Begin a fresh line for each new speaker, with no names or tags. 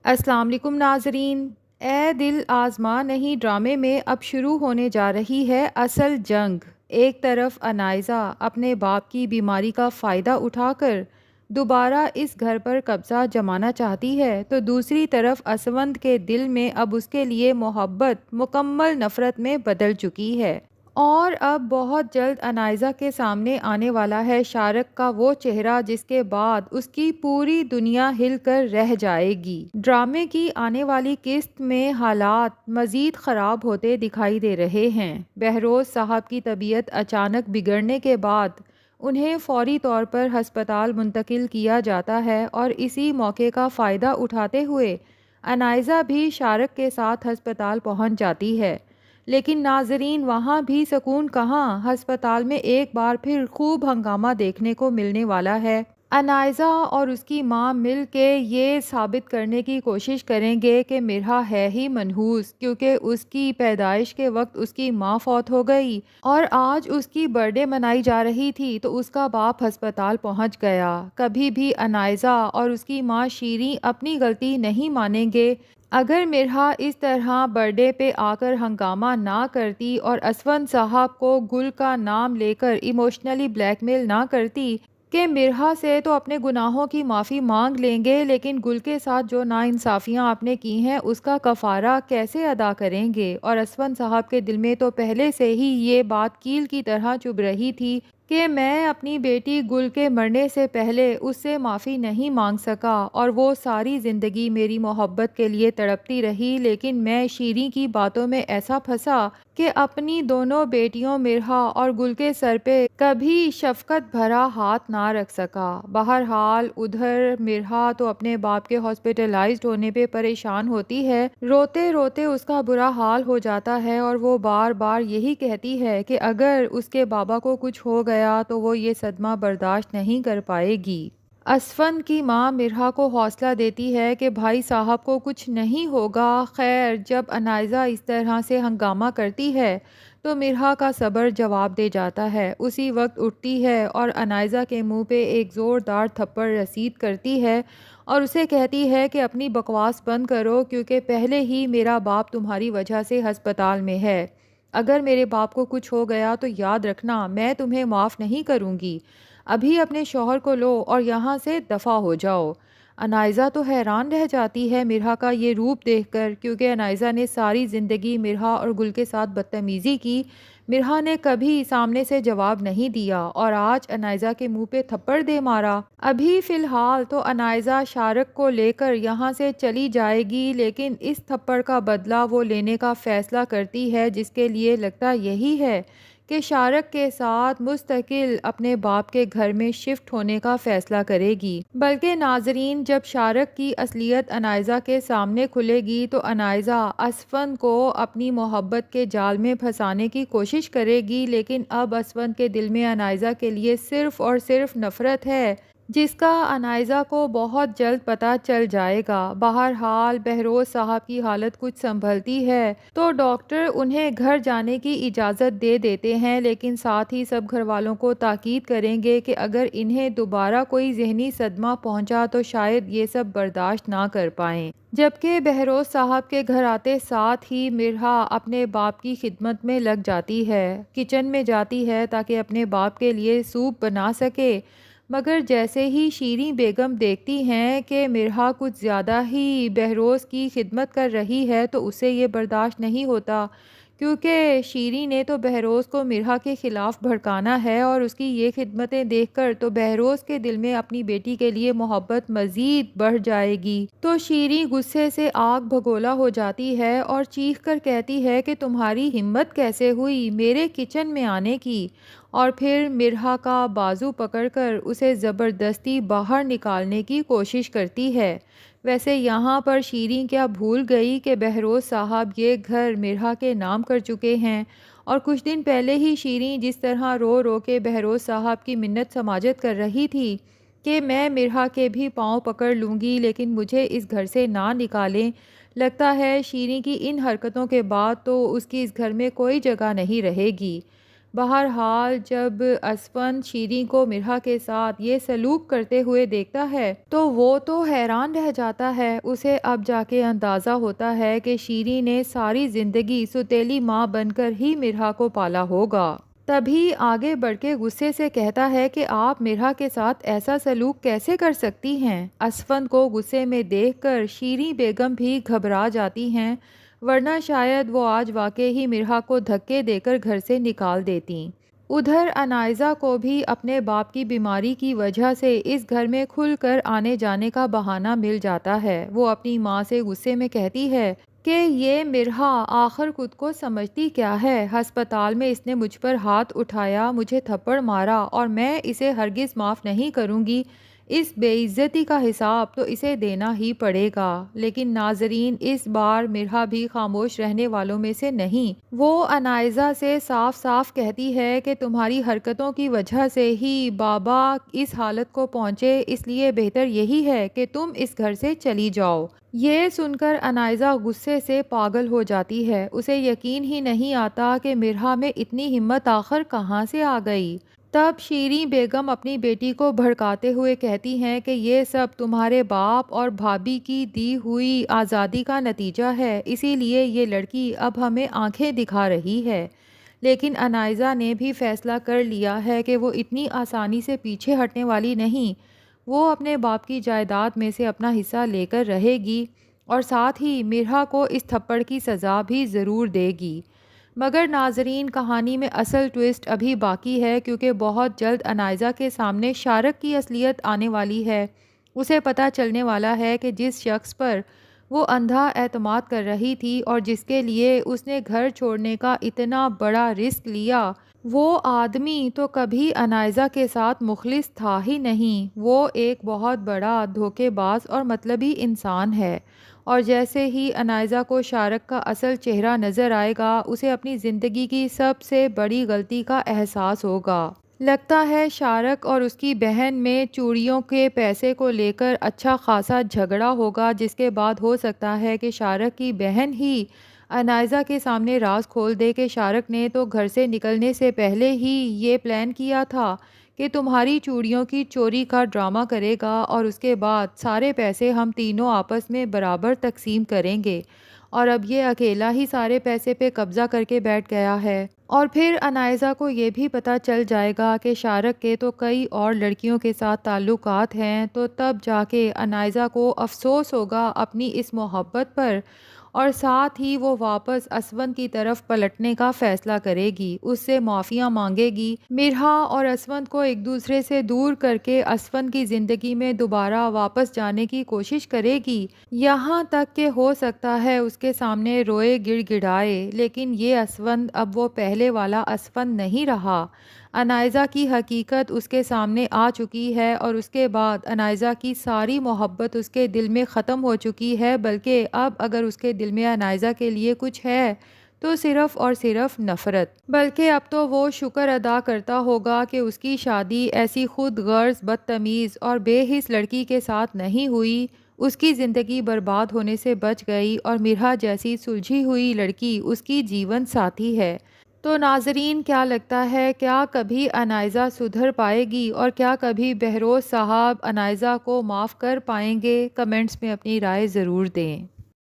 السلام علیکم ناظرین۔ اے دل آزما نہیں ڈرامے میں اب شروع ہونے جا رہی ہے اصل جنگ۔ ایک طرف انائزہ اپنے باپ کی بیماری کا فائدہ اٹھا کر دوبارہ اس گھر پر قبضہ جمانا چاہتی ہے تو دوسری طرف اسونت کے دل میں اب اس کے لیے محبت مکمل نفرت میں بدل چکی ہے۔ اور اب بہت جلد انائزہ کے سامنے آنے والا ہے شارق کا وہ چہرہ جس کے بعد اس کی پوری دنیا ہل کر رہ جائے گی۔ ڈرامے کی آنے والی قسط میں حالات مزید خراب ہوتے دکھائی دے رہے ہیں۔ بہروز صاحب کی طبیعت اچانک بگڑنے کے بعد انہیں فوری طور پر ہسپتال منتقل کیا جاتا ہے اور اسی موقع کا فائدہ اٹھاتے ہوئے انائزہ بھی شارق کے ساتھ ہسپتال پہنچ جاتی ہے۔ لیکن ناظرین وہاں بھی سکون کہاں، ہسپتال میں ایک بار پھر خوب ہنگامہ دیکھنے کو ملنے والا ہے۔ انائزہ اور اس کی ماں مل کے یہ ثابت کرنے کی کوشش کریں گے کہ مرحا ہے ہی منحوس، کیونکہ اس کی پیدائش کے وقت اس کی ماں فوت ہو گئی اور آج اس کی برتھ ڈے منائی جا رہی تھی تو اس کا باپ ہسپتال پہنچ گیا۔ کبھی بھی انائزہ اور اس کی ماں شیریں اپنی غلطی نہیں مانیں گے۔ اگر مرحا اس طرح برتھ ڈے پہ آ کر ہنگامہ نہ کرتی اور اسونت صاحب کو گل کا نام لے کر ایموشنلی بلیک میل نہ کرتی کہ مرحا سے تو اپنے گناہوں کی معافی مانگ لیں گے لیکن گل کے ساتھ جو ناانصافیاں آپ نے کی ہیں اس کا کفارہ کیسے ادا کریں گے، اور اسونت صاحب کے دل میں تو پہلے سے ہی یہ بات کیل کی طرح چبھ رہی تھی کہ میں اپنی بیٹی گل کے مرنے سے پہلے اس سے معافی نہیں مانگ سکا اور وہ ساری زندگی میری محبت کے لیے تڑپتی رہی، لیکن میں شیریں کی باتوں میں ایسا پھنسا کہ اپنی دونوں بیٹیوں مرحا اور گل کے سر پہ کبھی شفقت بھرا ہاتھ نہ رکھ سکا۔ بہرحال ادھر مرحا تو اپنے باپ کے ہاسپٹلائزڈ ہونے پہ پریشان ہوتی ہے، روتے روتے اس کا برا حال ہو جاتا ہے اور وہ بار بار یہی کہتی ہے کہ اگر اس کے بابا کو کچھ ہو گیا تو وہ یہ صدمہ برداشت نہیں کر پائے گی۔ اسونت کی ماں مرحا کو حوصلہ دیتی ہے کہ بھائی صاحب کو کچھ نہیں ہوگا۔ خیر جب انائزہ اس طرح سے ہنگامہ کرتی ہے تو مرحا کا صبر جواب دے جاتا ہے، اسی وقت اٹھتی ہے اور انائزہ کے منہ پہ ایک زوردار تھپڑ رسید کرتی ہے اور اسے کہتی ہے کہ اپنی بکواس بند کرو، کیونکہ پہلے ہی میرا باپ تمہاری وجہ سے ہسپتال میں ہے۔ اگر میرے باپ کو کچھ ہو گیا تو یاد رکھنا میں تمہیں معاف نہیں کروں گی۔ ابھی اپنے شوہر کو لو اور یہاں سے دفع ہو جاؤ۔ انائزہ تو حیران رہ جاتی ہے مرحا کا یہ روپ دیکھ کر، کیونکہ انائزہ نے ساری زندگی مرحا اور گل کے ساتھ بدتمیزی کی، مرحا نے کبھی سامنے سے جواب نہیں دیا اور آج انائزہ کے منہ پہ تھپڑ دے مارا۔ ابھی فی الحال تو انائزہ شارق کو لے کر یہاں سے چلی جائے گی، لیکن اس تھپڑ کا بدلہ وہ لینے کا فیصلہ کرتی ہے جس کے لیے لگتا یہی ہے کہ شارق کے ساتھ مستقل اپنے باپ کے گھر میں شفٹ ہونے کا فیصلہ کرے گی۔ بلکہ ناظرین جب شارق کی اصلیت انائزہ کے سامنے کھلے گی تو انائزہ اسونت کو اپنی محبت کے جال میں پھنسانے کی کوشش کرے گی، لیکن اب اسونت کے دل میں انائزہ کے لیے صرف اور صرف نفرت ہے جس کا انائزہ کو بہت جلد پتہ چل جائے گا۔ بہرحال بہروز صاحب کی حالت کچھ سنبھلتی ہے تو ڈاکٹر انہیں گھر جانے کی اجازت دے دیتے ہیں، لیکن ساتھ ہی سب گھر والوں کو تاکید کریں گے کہ اگر انہیں دوبارہ کوئی ذہنی صدمہ پہنچا تو شاید یہ سب برداشت نہ کر پائیں۔ جبکہ بہروز صاحب کے گھر آتے ساتھ ہی مرحا اپنے باپ کی خدمت میں لگ جاتی ہے، کچن میں جاتی ہے تاکہ اپنے باپ کے لیے سوپ بنا سکے، مگر جیسے ہی شیریں بیگم دیکھتی ہیں کہ مرحا کچھ زیادہ ہی بہروز کی خدمت کر رہی ہے تو اسے یہ برداشت نہیں ہوتا، کیونکہ شیریں نے تو بہروز کو مرحا کے خلاف بھڑکانا ہے اور اس کی یہ خدمتیں دیکھ کر تو بہروز کے دل میں اپنی بیٹی کے لیے محبت مزید بڑھ جائے گی۔ تو شیریں غصے سے آگ بھگولا ہو جاتی ہے اور چیخ کر کہتی ہے کہ تمہاری ہمت کیسے ہوئی میرے کچن میں آنے کی، اور پھر مرحا کا بازو پکڑ کر اسے زبردستی باہر نکالنے کی کوشش کرتی ہے۔ ویسے یہاں پر شیریں کیا بھول گئی کہ بہروز صاحب یہ گھر مرحا کے نام کر چکے ہیں، اور کچھ دن پہلے ہی شیریں جس طرح رو رو کے بہروز صاحب کی منت سماجت کر رہی تھی کہ میں مرحا کے بھی پاؤں پکڑ لوں گی لیکن مجھے اس گھر سے نہ نکالیں، لگتا ہے شیریں کی ان حرکتوں کے بعد تو اس کی اس گھر میں کوئی جگہ نہیں رہے گی۔ بہرحال جب اسفند شیریں کو مرحا کے ساتھ یہ سلوک کرتے ہوئے دیکھتا ہے تو وہ تو حیران رہ جاتا ہے۔ اسے اب جا کے اندازہ ہوتا ہے کہ شیریں نے ساری زندگی سوتیلی ماں بن کر ہی مرحا کو پالا ہوگا۔ تبھی آگے بڑھ کے غصے سے کہتا ہے کہ آپ مرحا کے ساتھ ایسا سلوک کیسے کر سکتی ہیں؟ اسفند کو غصے میں دیکھ کر شیریں بیگم بھی گھبرا جاتی ہیں، ورنہ شاید وہ آج واقع ہی مرحا کو دھکے دے کر گھر سے نکال دیتیں۔ ادھر انائزہ کو بھی اپنے باپ کی بیماری کی وجہ سے اس گھر میں کھل کر آنے جانے کا بہانہ مل جاتا ہے۔ وہ اپنی ماں سے غصے میں کہتی ہے کہ یہ مرحا آخر خود کو سمجھتی کیا ہے؟ ہسپتال میں اس نے مجھ پر ہاتھ اٹھایا، مجھے تھپڑ مارا اور میں اسے ہرگز معاف نہیں کروں گی۔ اس بے عزتی کا حساب تو اسے دینا ہی پڑے گا۔ لیکن ناظرین، اس بار مرحا بھی خاموش رہنے والوں میں سے نہیں۔ وہ انائزہ سے صاف صاف کہتی ہے کہ تمہاری حرکتوں کی وجہ سے ہی بابا اس حالت کو پہنچے، اس لیے بہتر یہی ہے کہ تم اس گھر سے چلی جاؤ۔ یہ سن کر انائزہ غصے سے پاگل ہو جاتی ہے۔ اسے یقین ہی نہیں آتا کہ مرحا میں اتنی ہمت آخر کہاں سے آ گئی۔ تب شیریں بیگم اپنی بیٹی کو بھڑکاتے ہوئے کہتی ہیں کہ یہ سب تمہارے باپ اور بھابھی کی دی ہوئی آزادی کا نتیجہ ہے، اسی لیے یہ لڑکی اب ہمیں آنکھیں دکھا رہی ہے۔ لیکن انائزہ نے بھی فیصلہ کر لیا ہے کہ وہ اتنی آسانی سے پیچھے ہٹنے والی نہیں۔ وہ اپنے باپ کی جائیداد میں سے اپنا حصہ لے کر رہے گی اور ساتھ ہی مرحا کو اس تھپڑ کی سزا بھی ضرور دے گی۔ مگر ناظرین، کہانی میں اصل ٹوئسٹ ابھی باقی ہے، کیونکہ بہت جلد انائزہ کے سامنے شارک کی اصلیت آنے والی ہے۔ اسے پتہ چلنے والا ہے کہ جس شخص پر وہ اندھا اعتماد کر رہی تھی اور جس کے لیے اس نے گھر چھوڑنے کا اتنا بڑا رسک لیا، وہ آدمی تو کبھی انائزہ کے ساتھ مخلص تھا ہی نہیں۔ وہ ایک بہت بڑا دھوکے باز اور مطلبی انسان ہے، اور جیسے ہی انائزہ کو شارک کا اصل چہرہ نظر آئے گا، اسے اپنی زندگی کی سب سے بڑی غلطی کا احساس ہوگا۔ لگتا ہے شارک اور اس کی بہن میں چوڑیوں کے پیسے کو لے کر اچھا خاصا جھگڑا ہوگا، جس کے بعد ہو سکتا ہے کہ شارک کی بہن ہی انائزہ کے سامنے راز کھول دے کہ شارک نے تو گھر سے نکلنے سے پہلے ہی یہ پلان کیا تھا کہ تمہاری چوڑیوں کی چوری کا ڈرامہ کرے گا اور اس کے بعد سارے پیسے ہم تینوں آپس میں برابر تقسیم کریں گے، اور اب یہ اکیلا ہی سارے پیسے پہ قبضہ کر کے بیٹھ گیا ہے۔ اور پھر انائزہ کو یہ بھی پتہ چل جائے گا کہ شارک کے تو کئی اور لڑکیوں کے ساتھ تعلقات ہیں، تو تب جا کے انائزہ کو افسوس ہوگا اپنی اس محبت پر، اور ساتھ ہی وہ واپس اسفند کی طرف پلٹنے کا فیصلہ کرے گی، اس سے معافیاں مانگے گی، مرحا اور اسفند کو ایک دوسرے سے دور کر کے اسفند کی زندگی میں دوبارہ واپس جانے کی کوشش کرے گی، یہاں تک کہ ہو سکتا ہے اس کے سامنے روئے گڑ گڑائے۔ لیکن یہ اسفند اب وہ پہلے والا اسفند نہیں رہا۔ انائزہ کی حقیقت اس کے سامنے آ چکی ہے، اور اس کے بعد انائزہ کی ساری محبت اس کے دل میں ختم ہو چکی ہے، بلکہ اب اگر اس کے دل میں انائزہ کے لیے کچھ ہے تو صرف اور صرف نفرت۔ بلکہ اب تو وہ شکر ادا کرتا ہوگا کہ اس کی شادی ایسی خود غرض، بدتمیز اور بے حس لڑکی کے ساتھ نہیں ہوئی، اس کی زندگی برباد ہونے سے بچ گئی، اور مرحا جیسی سلجھی ہوئی لڑکی اس کی جیون ساتھی ہے۔ تو ناظرین، کیا لگتا ہے، کیا کبھی انائزہ سدھر پائے گی، اور کیا کبھی بہروز صاحب انائزہ کو معاف کر پائیں گے؟ کمنٹس میں اپنی رائے ضرور دیں۔